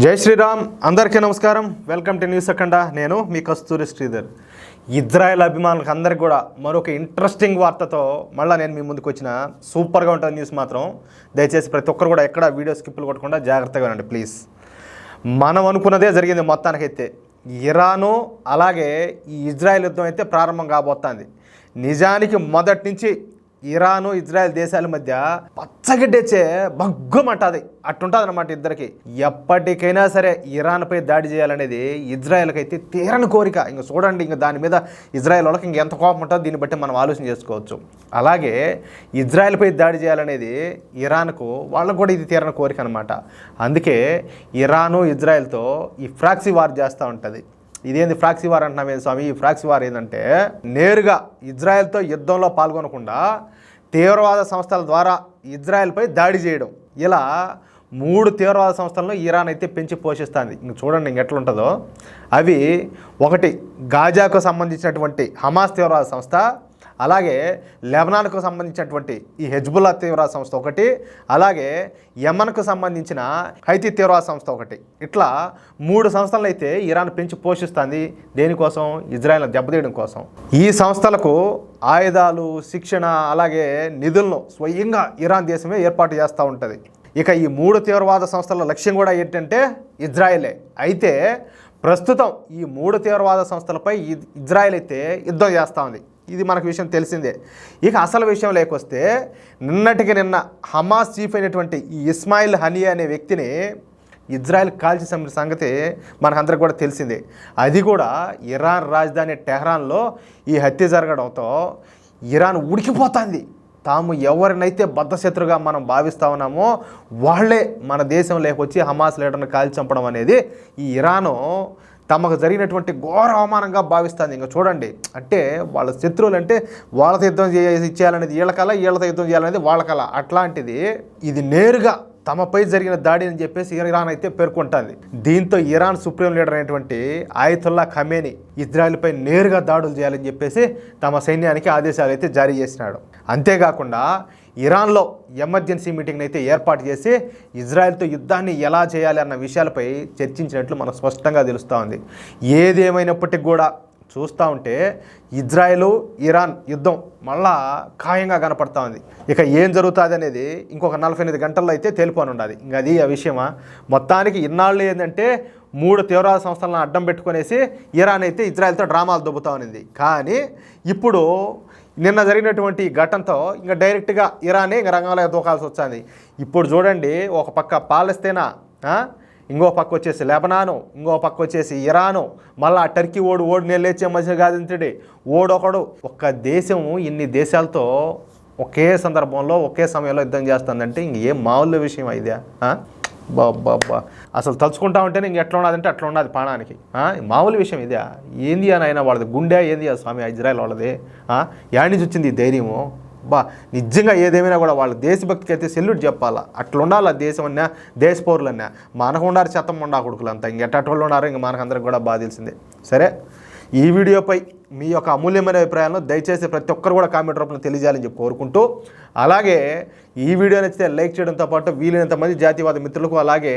జై శ్రీరామ్. అందరికీ నమస్కారం. వెల్కమ్ టు న్యూస్ అఖండ. నేను మీ కస్తూరి శ్రీధర్. ఇజ్రాయెల్ అభిమానులకు అందరికి కూడా మరొక ఇంట్రెస్టింగ్ వార్తతో మళ్ళీ నేను మీ ముందుకు వచ్చిన. సూపర్గా ఉంటుంది న్యూస్ మాత్రం. దయచేసి ప్రతి ఒక్కరు కూడా ఎక్కడ వీడియో స్కిప్లు కొట్టకుండా జాగ్రత్తగా ఉండండి ప్లీజ్. మనం అనుకున్నదే జరిగింది మొత్తానికైతే. ఇరాను అలాగే ఈ ఇజ్రాయెల్ యుద్ధం అయితే ప్రారంభం కాబోతోంది. నిజానికి మొదటి నుంచి ఇరాను ఇజ్రాయెల్ దేశాల మధ్య పచ్చగడ్డేచే బగ్గుమంటుంది. అట్టుంటుంది అనమాట ఇద్దరికి. ఎప్పటికైనా సరే ఇరాన్పై దాడి చేయాలనేది ఇజ్రాయెల్కి అయితే తీరని కోరిక. ఇంక చూడండి, ఇంక దాని మీద ఇజ్రాయెల్ వాళ్ళకి ఇంకెంత కోపం ఉంటుందో దీన్ని బట్టి మనం ఆలోచన చేసుకోవచ్చు. అలాగే ఇజ్రాయెల్పై దాడి చేయాలనేది ఇరాన్కు వాళ్ళకు కూడా ఇది తీరని కోరిక అనమాట. అందుకే ఇరాను ఇజ్రాయెల్తో ఈ ఫ్రాక్సీ వార్ చేస్తూ ఉంటుంది. ఇదేంది ఫ్రాక్సీ వార్ అంటున్నామే స్వామి? ఈ ఫ్రాక్సీ వార్ ఏంటంటే నేరుగా ఇజ్రాయెల్తో యుద్ధంలో పాల్గొనకుండా తీవ్రవాద సంస్థల ద్వారా ఇజ్రాయెల్పై దాడి చేయడం. ఇలా 3 తీవ్రవాద సంస్థలను ఇరాన్ అయితే పెంచి పోషిస్తుంది. ఇంక చూడండి ఎట్లుంటుందో. అవి ఒకటి గాజాకు సంబంధించినటువంటి హమాస్ తీవ్రవాద సంస్థ, అలాగే లెబనాన్కు సంబంధించినటువంటి ఈ హెజ్బుల్లా తీవ్రవాద సంస్థ ఒకటి, అలాగే యమన్కు సంబంధించిన హైతీ తీవ్రవాద సంస్థ ఒకటి. ఇట్లా 3 సంస్థలను అయితే ఇరాన్ పెంచి పోషిస్తుంది. దేనికోసం? ఇజ్రాయెల్ దెబ్బతీయడం కోసం. ఈ సంస్థలకు ఆయుధాలు, శిక్షణ, అలాగే నిధులను స్వయంగా ఇరాన్ దేశమే ఏర్పాటు చేస్తూ ఉంటుంది. ఇక ఈ 3 తీవ్రవాద సంస్థల లక్ష్యం కూడా ఏంటంటే ఇజ్రాయెలే. అయితే ప్రస్తుతం ఈ 3 తీవ్రవాద సంస్థలపై ఇజ్రాయెల్ అయితే యుద్ధం చేస్తూ ఉంది. ఇది మనకు విషయం తెలిసిందే. ఇక అసలు విషయం లేకొస్తే నిన్నటికి నిన్న హమాస్ చీఫ్ అయినటువంటి ఈ ఇస్మాయిల్ హనియా అనే వ్యక్తిని ఇజ్రాయెల్ కాల్చి చంపిన సంగతి మనకందరికి కూడా తెలిసిందే. అది కూడా ఇరాన్ రాజధాని టెహ్రాన్లో ఈ హత్య జరగడంతో ఇరాన్ ఉడికిపోతుంది. తాము ఎవరినైతే బద్ధశత్రుగా మనం భావిస్తూ ఉన్నామో వాళ్ళే మన దేశం లేకొచ్చి హమాస్ లీడర్ని కాల్చి చంపడం అనేది ఈ ఇరాను తమకు జరిగినటువంటి ఘోర అవమానంగా భావిస్తుంది. ఇంకా చూడండి, అంటే వాళ్ళ శత్రువులు అంటే వాళ్ళతో యుద్ధం చేయాలనేది వీళ్ళకల, వీళ్ళతో యుద్ధం చేయాలనేది వాళ్ళకల. అట్లాంటిది ఇది నేరుగా తమపై జరిగిన దాడి అని చెప్పేసి ఇరాన్ అయితే పేర్కొంటుంది. దీంతో ఇరాన్ సుప్రీం లీడర్ అయినటువంటి ఆయతుల్లా ఖమేనీ ఇజ్రాయెల్పై నేరుగా దాడులు చేయాలని చెప్పేసి తమ సైన్యానికి ఆదేశాలు అయితే జారీ చేసినాడు. అంతేకాకుండా ఇరాన్లో ఎమర్జెన్సీ మీటింగ్ని అయితే ఏర్పాటు చేసి ఇజ్రాయెల్తో యుద్ధాన్ని ఎలా చేయాలి అన్న విషయాలపై చర్చించినట్లు మనకు స్పష్టంగా తెలుస్తూ ఉంది. ఏదేమైనప్పటికీ కూడా చూస్తూ ఉంటే ఇజ్రాయెల్ ఇరాన్ యుద్ధం మళ్ళా ఖాయంగా కనపడతా ఉంది. ఇక ఏం జరుగుతుంది అనేది ఇంకొక 48 గంటల్లో అయితే తేలిపోని ఉండాలి. ఇంక అది ఆ విషయమా? మొత్తానికి ఇన్నాళ్ళు ఏంటంటే 3 తీవ్రవాద సంస్థలను అడ్డం పెట్టుకునేసి ఇరాన్ అయితే ఇజ్రాయెల్తో డ్రామాలు దొబ్బుతా ఉన్నింది. కానీ ఇప్పుడు నిన్న జరిగినటువంటి ఘటనతో ఇంకా డైరెక్ట్గా ఇరానే ఇంకా రంగంలో దూకాల్సి వచ్చింది. ఇప్పుడు చూడండి, ఒక పక్క పాలస్తీనా, ఇంకో పక్క వచ్చేసి లెబనాను, ఇంకో పక్క వచ్చేసి ఇరాను, మళ్ళీ టర్కీ ఓడి నేను లేచే మధ్య కాదంతుడి ఓడొకడు. ఒక్క దేశం ఇన్ని దేశాలతో ఒకే సందర్భంలో ఒకే సమయంలో యుద్ధం చేస్తుందంటే ఇంక ఏం మామూలు విషయం ఇదే? బాబ్బా, అసలు తలుచుకుంటా ఉంటేనే ఇంక ఎట్లా ఉన్నదంటే అట్లా ఉన్నది ప్రాణానికి. మామూలు విషయం ఇదే? ఏంది అని అయినా వాళ్ళది గుండె ఏంది ఆ స్వామి ఇజ్రాయెల్ వాళ్ళది? యాడ్ నుంచి వచ్చింది ఈ ధైర్యము? నిజంగా ఏదేమైనా కూడా వాళ్ళ దేశభక్తికి అయితే సెల్యూట్ చెప్పాలా. అట్లా ఉండాలి దేశం అన్నా, దేశ పౌరులన్నా. మనకు ఉండారు చెత్తం ఉండా కొడుకులు అంతా. ఇంకెట్టోళ్ళు ఉన్నారు ఇంక మనకందరికి కూడా బాగా తెలిసిందే. సరే, ఈ వీడియోపై మీ యొక్క అమూల్యమైన అభిప్రాయాలను దయచేసి ప్రతి ఒక్కరు కూడా కామెంట్ రూపంలో తెలియజేయాలని చెప్పి కోరుకుంటూ, అలాగే ఈ వీడియో నచ్చితే లైక్ చేయడంతో పాటు వీలైనంత మంది జాతీయవాద మిత్రులకు, అలాగే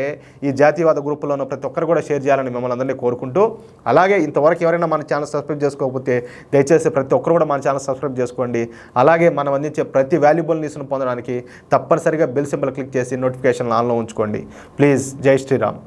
ఈ జాతీయవాద గ్రూపులో ఉన్న ప్రతి ఒక్కరు కూడా షేర్ చేయాలని మిమ్మల్ని అందరినీ కోరుకుంటూ, అలాగే ఇంతవరకు ఎవరైనా మన ఛానల్ సబ్స్క్రైబ్ చేసుకోకపోతే దయచేసి ప్రతి ఒక్కరు కూడా మన ఛానల్ సబ్స్క్రైబ్ చేసుకోండి. అలాగే మనం అందించే ప్రతి వాల్యుబుల్ న్యూస్ను పొందడానికి తప్పనిసరిగా బెల్ సింబల్ క్లిక్ చేసి నోటిఫికేషన్ ఆన్లో ఉంచుకోండి ప్లీజ్. జై శ్రీరామ్.